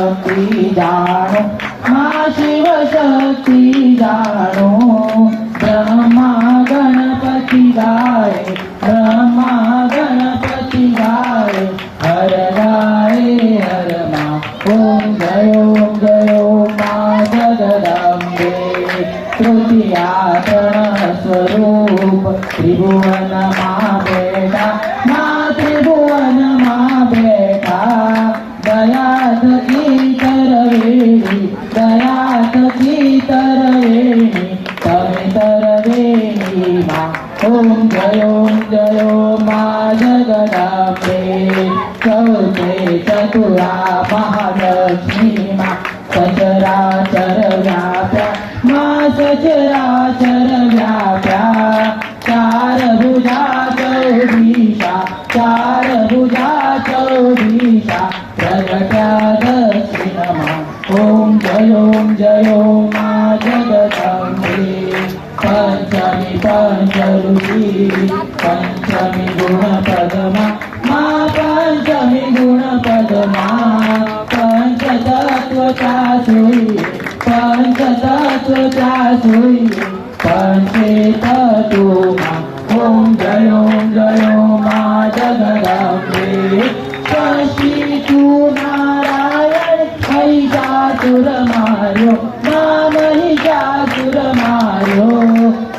शक्ति जानो माँ शिव शक्ति जानो ब्रह्मा गणपति गाए ब्रह्मा गणपति गाए हर गाए हर माँ ओम जयो माँ जगदम्बे तृतीया प्रणव स्वरूप त्रिभुवन माँ बेटा माँ त्रिभुवन माँ बेटा दयात की तरवेणी दयात की तरवेणी तमे तरवेणी माँ ओम जयो माँ जगदम्बे चौथे चतुरा महालक्ष्मी माँ सचराचर व्याप्या माँ सचराचर व्याप्या चार भुजा चौधीशा चार भुजा चौधीशा प्रगट्या दक्षिण माँ ओम जयो माँ जगदम्बे पंचमी पंचरुषि पंचमी गुणपदमा माँ पंचमी गुणपदमा पंचतत्व चासुई पंचतत्व चासुई पंचे तत्व ओम जयो माँ जगदम्बे षष्ठी तू नारायण महिषासुर मार्यो माँ महिषासुर मार्यो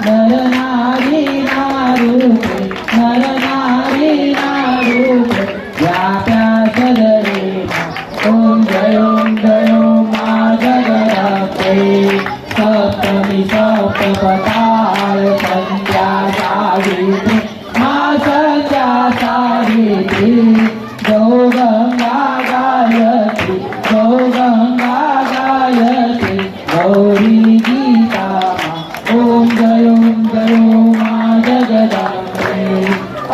नर नारी नारूपे नर नारी नारूपे व्याप्या सदरे ओम जयो माँ जगदम्बे सप्तमी सप्तपताल संध्या सावित्री माँ संध्या सावित्री गौ गंगा गायत्री गौरी गीता ओम जयो माँ जगदम्बे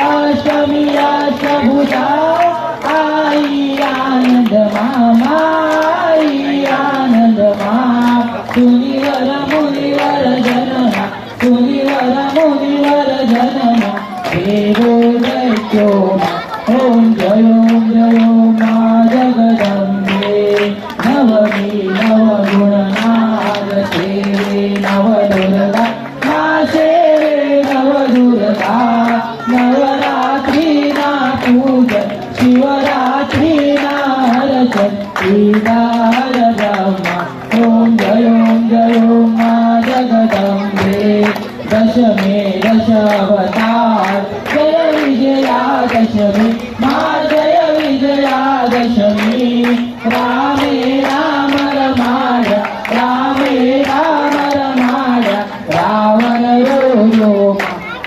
अष्टमी अष्टभुजा आई आनंद आई आनंद सुनिवर मुनिवर जनना सुनिवर मुनिवर जनना देवो दैत्यो ओम जयो माँ जगदम्बे नवमी नवगुणनाद सेवे नवदुर्गा माँ सेवे नवदुर्गा नवरात्रि ना पूजन शिवरात्रि ना हरचन हर ब्रह्मा ओम जयो माँ जगदम्बे दशमे दशावतार जय विजया दशमी माँ जय विजया दशमी रामे राम रमाया रामे राम रमाया रावण रोयो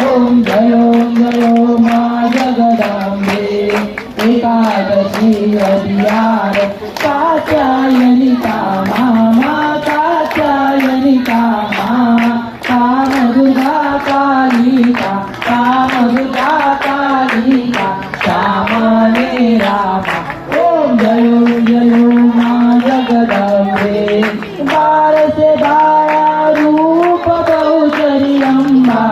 ओम जयो माँ जगदम्बे एकादशी अधियार कात्यायनिका माँ कात्यायनिका माँ कामदुर्गा कालिका कामदुर्गा कालिका श्यामने रामा ओम जयो माँ जगदम्बे बार से बारा रूप बहुचरी अम्बा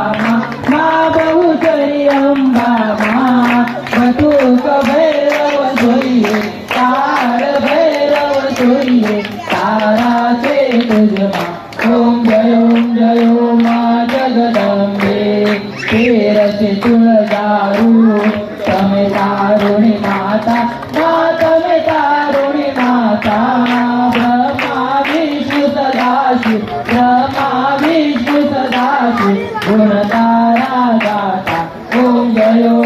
माँ बहुचरी अम्बा माँ बटुक भैरव सोइए तार भैरव सोइए तारा से तुझ माँ ओम जयो माँ जगदम्बे तेरह से तुलजारू तमे तारुणी माता माँ तमे तारुणी माता ब्रह्मा विष्णु सदाशिव ब्रह्मा विष्णु सदाशिव गुण तारा गाता ओम जयो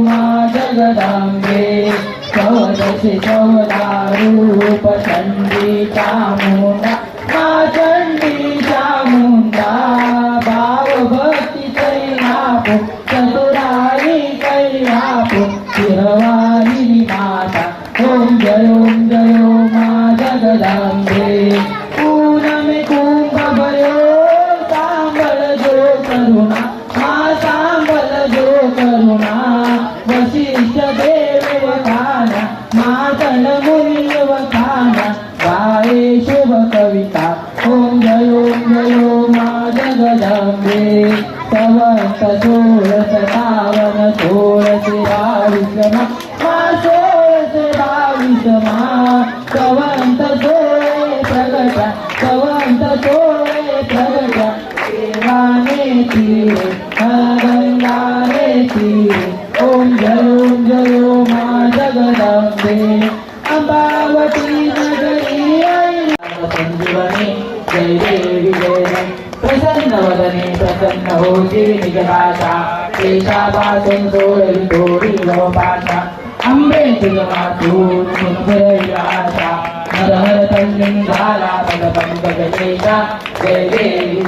माँ जगदम्बे चौदशे चौदारूप चंडी चामुंडा माँ चंडी चामुंडा भाव भक्ति कैलापो चतुराई कैलापो शिरवाहिनी माता ओम जयो माँ जगदम्बे पूनम कुंभ भयो सांबल जो करुणा माँ सांबल जो करुणा वशिष्ठ देव वखाना माँ तन मुनि वखाना गाये शुभ कविता ओम जयो माँ जगदम्बे तवंत षोडश पावन षोडश 22 माँ 16 22 माँ कवंत सोळे प्रगटा कवंत सोळे प्रगटा देवाने तीरे गंगाने तीरे ओम जय मा जगदंबे अंबावती नगरी आई संजीवनी जय देवी जय देवी प्रसन्न वदने प्रसन्न होती निज भाषा केशापासून सोडली थोडी लोपाशा अंबे तुझ मातून आशा हर हर तल्लीन झाला पद पंकज केशा जय देवी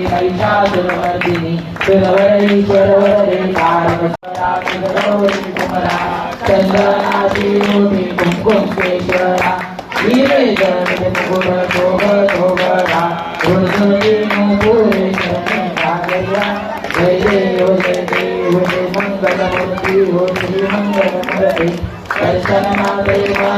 महिषासुरमर्दिनी सुरवरईश्वर वरदे तारकरा कुमरा चंदनाची मोठी कुंकुम केशरा हिरे जड मुकुट शोभा गुणसुनी मुकुरे जय देव जय मंगल मूर्ती हो श्री मंगल मूर्ती दर्शन देवा